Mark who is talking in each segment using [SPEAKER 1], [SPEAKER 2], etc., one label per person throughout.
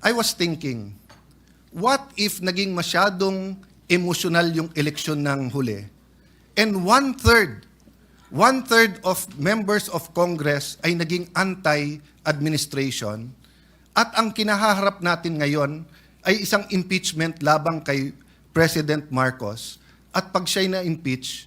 [SPEAKER 1] I was thinking, what if naging masyadong emotional yung eleksyon ng huli? And one-third of members of Congress ay naging anti-administration. At ang kinahaharap natin ngayon ay isang impeachment labang kay President Marcos. At pag siya'y na-impeach,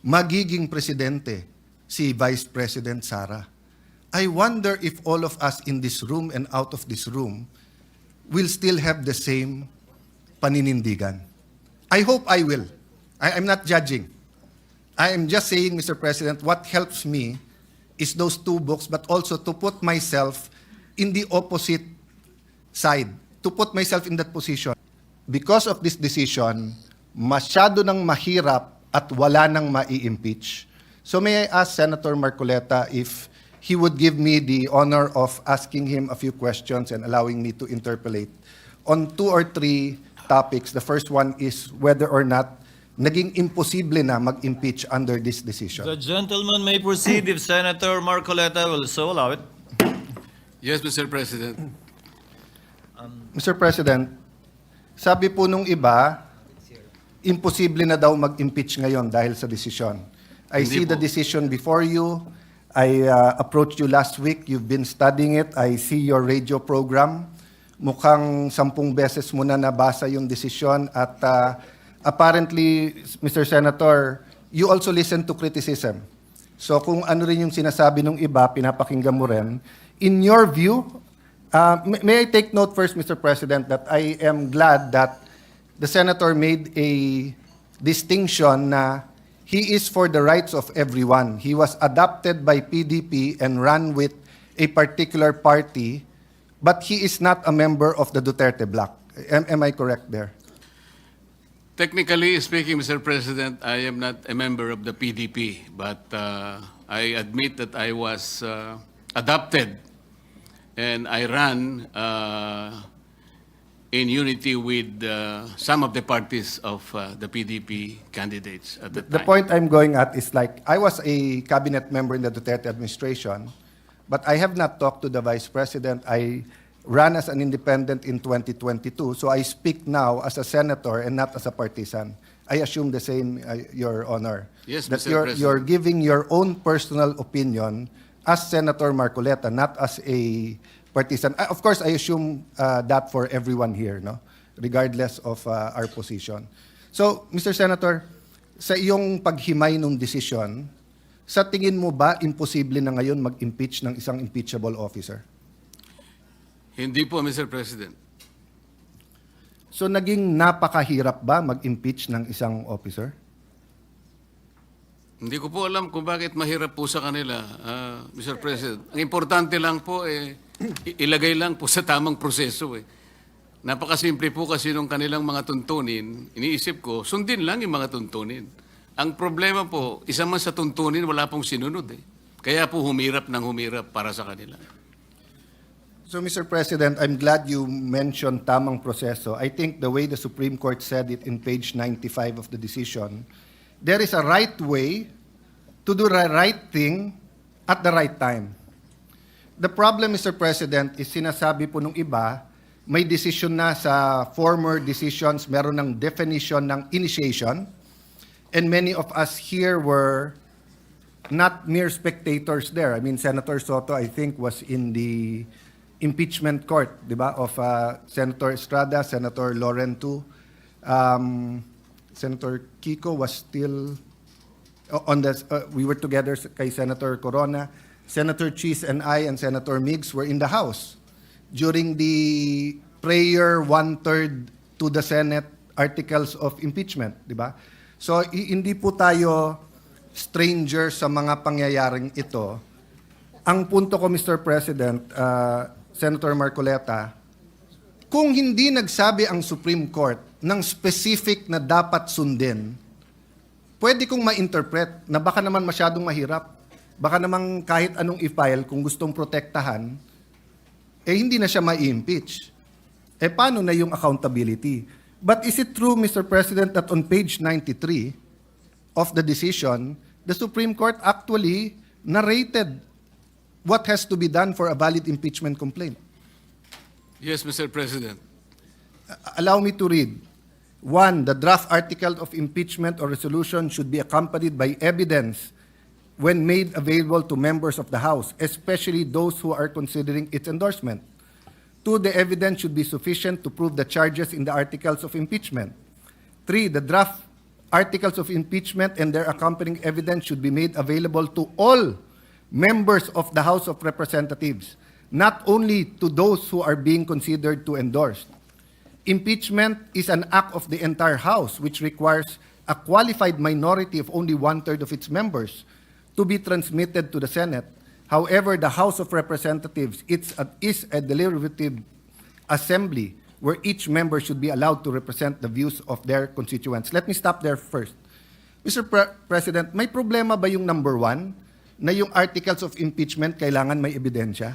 [SPEAKER 1] magiging presidente si Vice President Sara. I wonder if all of us in this room and out of this room will still have the same paninindigan. I hope I will. I'm not judging. I am just saying, Mr. President, what helps me is those two books, but also to put myself in the opposite side, to put myself in that position. Because of this decision, masyado nang mahirap at wala nang mai-impeach. So may I ask Senator Marcoleta if he would give me the honor of asking him a few questions and allowing me to interpolate on 2 or 3 topics. The first one is whether or not naging imposible na mag-impeach under this decision.
[SPEAKER 2] The gentleman may proceed if Senator Marcoleta will so allow it.
[SPEAKER 3] Yes, Mr. President.
[SPEAKER 1] Mr. President, sabi po nung iba, imposible na daw mag-impeach ngayon dahil sa desisyon. I see the decision before you. I approached you last week. You've been studying it. I see your radio program. Mukhang 10 beses mo na nabasa yung desisyon at apparently, Mr. Senator, you also listen to criticism. So kung ano rin yung sinasabi ng iba, pinapakinggan mo rin. In your view, may I take note first, Mr. President, that I am glad that the Senator made a distinction na he is for the rights of everyone. He was adopted by PDP and ran with a particular party, but he is not a member of the Duterte bloc. Am I correct there?
[SPEAKER 3] Technically speaking, Mr. President, I am not a member of the PDP, but I admit that I was adopted and I ran in unity with some of the parties of the PDP candidates at the time.
[SPEAKER 1] The point I'm going at is like, I was a cabinet member in the Duterte administration, but I have not talked to the Vice President. I ran as an independent in 2022, so I speak now as a senator and not as a partisan. I assume the same, Your Honor.
[SPEAKER 3] Yes,
[SPEAKER 1] that
[SPEAKER 3] Mr. President.
[SPEAKER 1] you're giving your own personal opinion as Senator Marcoleta, not as a partisan. Of course, I assume that for everyone here, no? Regardless of our position. So, Mr. Senator, sa iyong paghimay ng desisyon, sa tingin mo ba imposible na ngayon mag-impeach ng isang impeachable officer?
[SPEAKER 3] Hindi po, Mr. President.
[SPEAKER 1] So, naging napakahirap ba mag-impeach ng isang officer?
[SPEAKER 3] Hindi ko po alam kung bakit mahirap po sa kanila, Mr. President. Ang importante lang po, ilagay lang po sa tamang proseso. Napakasimple po kasi nung kanilang mga tuntunin, iniisip ko, sundin lang yung mga tuntunin. Ang problema po, isa man sa tuntunin, wala pong sinunod. Kaya po humirap ng humirap para sa kanila.
[SPEAKER 1] So, Mr. President, I'm glad you mentioned tamang proseso. I think the way the Supreme Court said it in page 95 of the decision, there is a right way to do the right thing at the right time. The problem, Mr. President, is sinasabi po nung iba, may decision na sa former decisions, meron ng definition ng initiation, and many of us here were not mere spectators there. I mean, Senator Soto, I think, was in the impeachment court, di ba, of Senator Estrada, Senator Laurentu. Senator Kiko was still on the, we were together kay Senator Corona. Senator Cheese and I and Senator Miggs were in the House during the prayer 1/3 to the Senate articles of impeachment, di ba? So hindi po tayo stranger sa mga pangyayaring ito. Ang punto ko, Mr. President, Senator Marcoleta, kung hindi nagsabi ang Supreme Court ng specific na dapat sundin, pwede kong ma-interpret na baka naman masyadong mahirap. Baka naman kahit anong i-file kung gustong protektahan, hindi na siya ma-impeach. Paano na yung accountability? But is it true, Mr. President, that on page 93 of the decision, the Supreme Court actually narrated what has to be done for a valid impeachment complaint?
[SPEAKER 3] Yes, Mr. President.
[SPEAKER 1] Allow me to read. 1, the draft article of impeachment or resolution should be accompanied by evidence when made available to members of the House, especially those who are considering its endorsement. 2, the evidence should be sufficient to prove the charges in the articles of impeachment. 3, the draft articles of impeachment and their accompanying evidence should be made available to all members of the House of Representatives, not only to those who are being considered to endorse. Impeachment is an act of the entire House, which requires a qualified minority of only 1/3 of its members to be transmitted to the Senate. However, the House of Representatives is a deliberative assembly where each member should be allowed to represent the views of their constituents. Let me stop there first. Mr. President, may problema ba yung number 1 na yung articles of impeachment kailangan may ebidensya?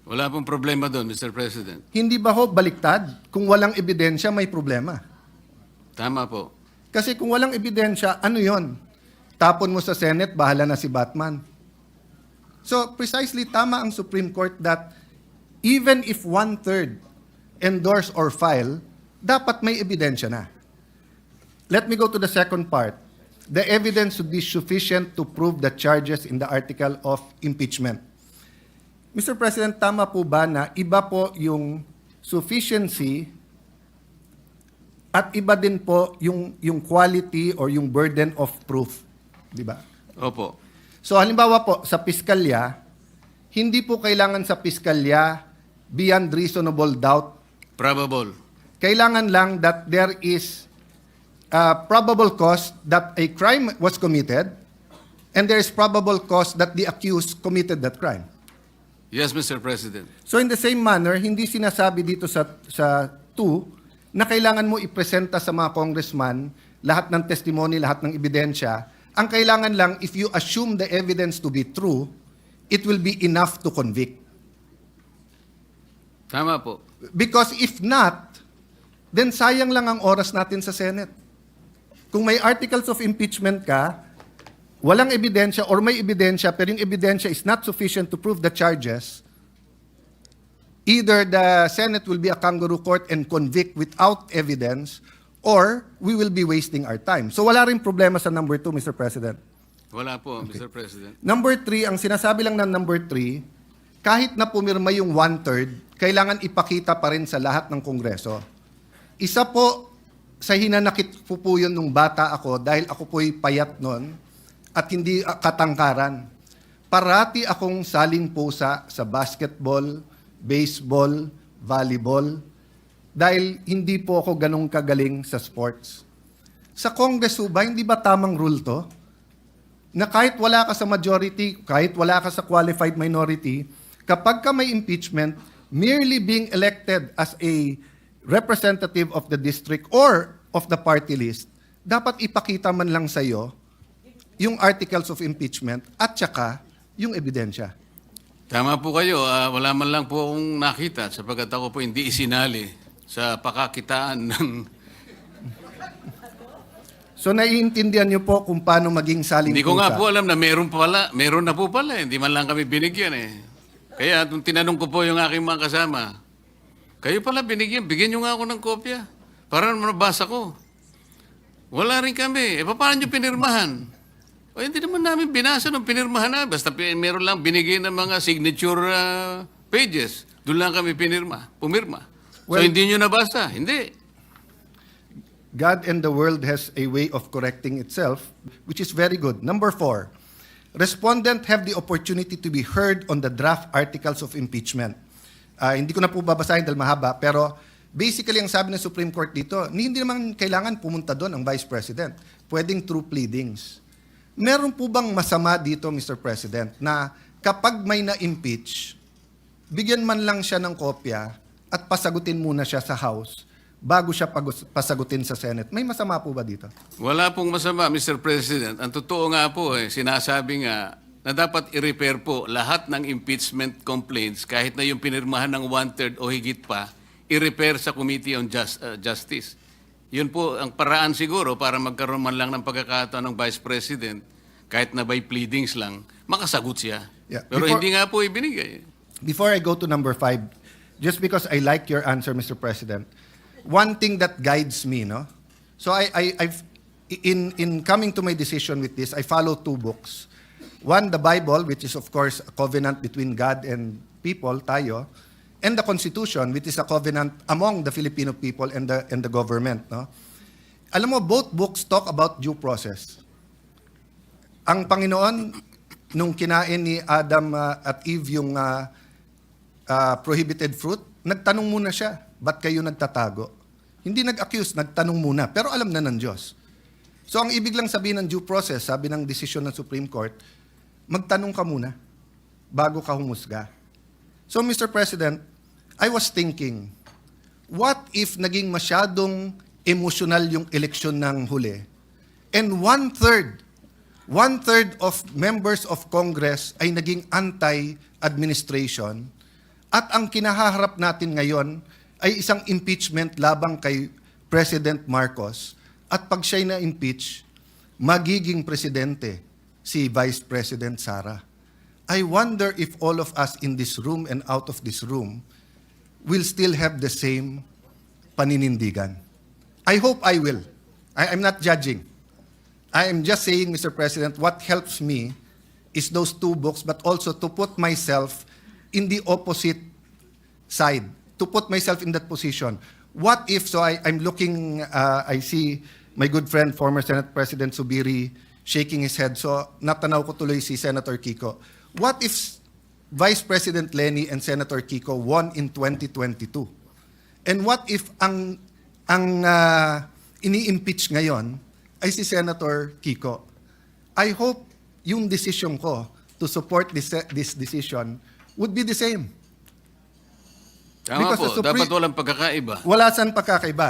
[SPEAKER 3] Wala pong problema doon, Mr. President.
[SPEAKER 1] Hindi ba ho baliktad? Kung walang ebidensya, may problema.
[SPEAKER 3] Tama po.
[SPEAKER 1] Kasi kung walang ebidensya, ano yon? Tapon mo sa Senate, bahala na si Batman. So precisely tama ang Supreme Court that even if 1/3 endorse or file, dapat may ebidensya na. Let me go to the second part. The evidence should be sufficient to prove the charges in the article of impeachment. Mr. President, tama po ba na iba po yung sufficiency at iba din po yung quality or yung burden of proof? Di ba?
[SPEAKER 3] Opo.
[SPEAKER 1] So halimbawa po, sa piskalya, hindi po kailangan sa piskalya beyond reasonable doubt.
[SPEAKER 3] Probable.
[SPEAKER 1] Kailangan lang that there is probable cause that a crime was committed and there is probable cause that the accused committed that crime.
[SPEAKER 3] Yes, Mr. President.
[SPEAKER 1] So in the same manner, hindi sinasabi dito sa 2 na kailangan mo ipresenta sa mga congressman lahat ng testimony, lahat ng ebidensya. Ang kailangan lang, if you assume the evidence to be true, it will be enough to convict.
[SPEAKER 3] Tama po.
[SPEAKER 1] Because if not, then sayang lang ang oras natin sa Senate. Kung may articles of impeachment ka, walang ebidensya or may ebidensya pero yung ebidensya is not sufficient to prove the charges, either the Senate will be a kangaroo court and convict without evidence or we will be wasting our time. So wala rin problema sa number 2, Mr. President.
[SPEAKER 3] Wala po, Mr. President.
[SPEAKER 1] Number 3, ang sinasabi lang ng number 3, kahit na pumirma yung 1/3, kailangan ipakita pa rin sa lahat ng Kongreso. Isa po sa hinanakit po yun nung bata ako dahil ako po'y payat nun at hindi katangkaran. Parati akong saling pusa sa basketball, baseball, volleyball, dahil hindi po ako ganong kagaling sa sports. Sa Congress ba, hindi ba tamang rule to? Na kahit wala ka sa majority, kahit wala ka sa qualified minority, kapag ka may impeachment, merely being elected as a representative of the district or of the party list, dapat ipakita man lang sa'yo yung articles of impeachment at saka yung ebidensya.
[SPEAKER 3] Tama po kayo. Wala man lang po akong nakita sapagkat ako po hindi isinali sa pakakitaan ng...
[SPEAKER 1] So naiintindihan niyo po kung paano maging saling
[SPEAKER 3] Hindi ko nga
[SPEAKER 1] pusa.
[SPEAKER 3] po alam na meron na po pala. Hindi man lang kami binigyan eh. Kaya nung tinanong ko po yung aking mga kasama, kayo pala binigyan, bigyan nyo nga ako ng kopya para mabasa ko. Wala rin kami. Paano nyo pinirmahan? O hindi naman namin binasa nung pinirmahan na. Basta meron lang binigay ng mga signature pages. Doon lang kami pumirma. So
[SPEAKER 1] Well,
[SPEAKER 3] hindi nyo nabasa? Hindi.
[SPEAKER 1] God and the world has a way of correcting itself, which is very good. Number 4, respondent have the opportunity to be heard on the draft articles of impeachment. Hindi ko na po babasahin dahil mahaba, pero basically ang sabi ng Supreme Court dito, hindi naman kailangan pumunta doon ang Vice President. Pwedeng through pleadings. Meron po bang masama dito, Mr. President, na kapag may na-impeach, bigyan man lang siya ng kopya at pasagutin muna siya sa House bago siya pasagutin sa Senate? May masama po ba dito?
[SPEAKER 3] Wala pong masama, Mr. President. Ang totoo nga po, sinasabi nga na dapat i-repair po lahat ng impeachment complaints kahit na yung pinirmahan ng 1/3 o higit pa, i-repair sa Committee on Justice. Yun po ang paraan siguro para magkaroon man lang ng pagkakataon ng Vice President, kahit na by pleadings lang, makasagot siya.
[SPEAKER 1] Yeah.
[SPEAKER 3] Pero hindi nga po ibinigay.
[SPEAKER 1] Before I go to number 5, just because I like your answer, Mr. President, one thing that guides me, no? So in coming to my decision with this, I follow two books. One, the Bible, which is of course a covenant between God and people, tayo, and the Constitution, which is a covenant among the Filipino people and the government, no? Alam mo, both books talk about due process. Ang Panginoon, nung kinain ni Adam at Eve yung prohibited fruit, nagtanong muna siya, ba't kayo nagtatago? Hindi nag-accuse, nagtanong muna, pero alam na ng Diyos. So ang ibig lang sabihin ng due process, sabi ng desisyon ng Supreme Court, magtanong ka muna bago ka humusga. So Mr. President, I was thinking, what if naging masyadong emosyonal yung eleksyon ng huli? And one-third of members of Congress ay naging anti-administration at ang kinahaharap natin ngayon ay isang impeachment labang kay President Marcos at pag siya'y na-impeach, magiging presidente si Vice President Sara. I wonder if all of us in this room and out of this room will still have the same paninindigan. I hope I will. I'm not judging. I am just saying, Mr. President, what helps me is those two books, but also to put myself in the opposite side, to put myself in that position. What if, so I'm looking, I see my good friend, former Senate President Subiri, shaking his head. So natanaw ko tuloy si Senator Kiko. What if Vice President Lenny and Senator Kiko won in 2022? And what if ang ini-impeach ngayon ay si Senator Kiko? I hope yung decision ko to support this decision would be the same.
[SPEAKER 3] Tama
[SPEAKER 1] Because
[SPEAKER 3] po, dapat walang pagkakaiba.
[SPEAKER 1] Wala saan pagkakaiba.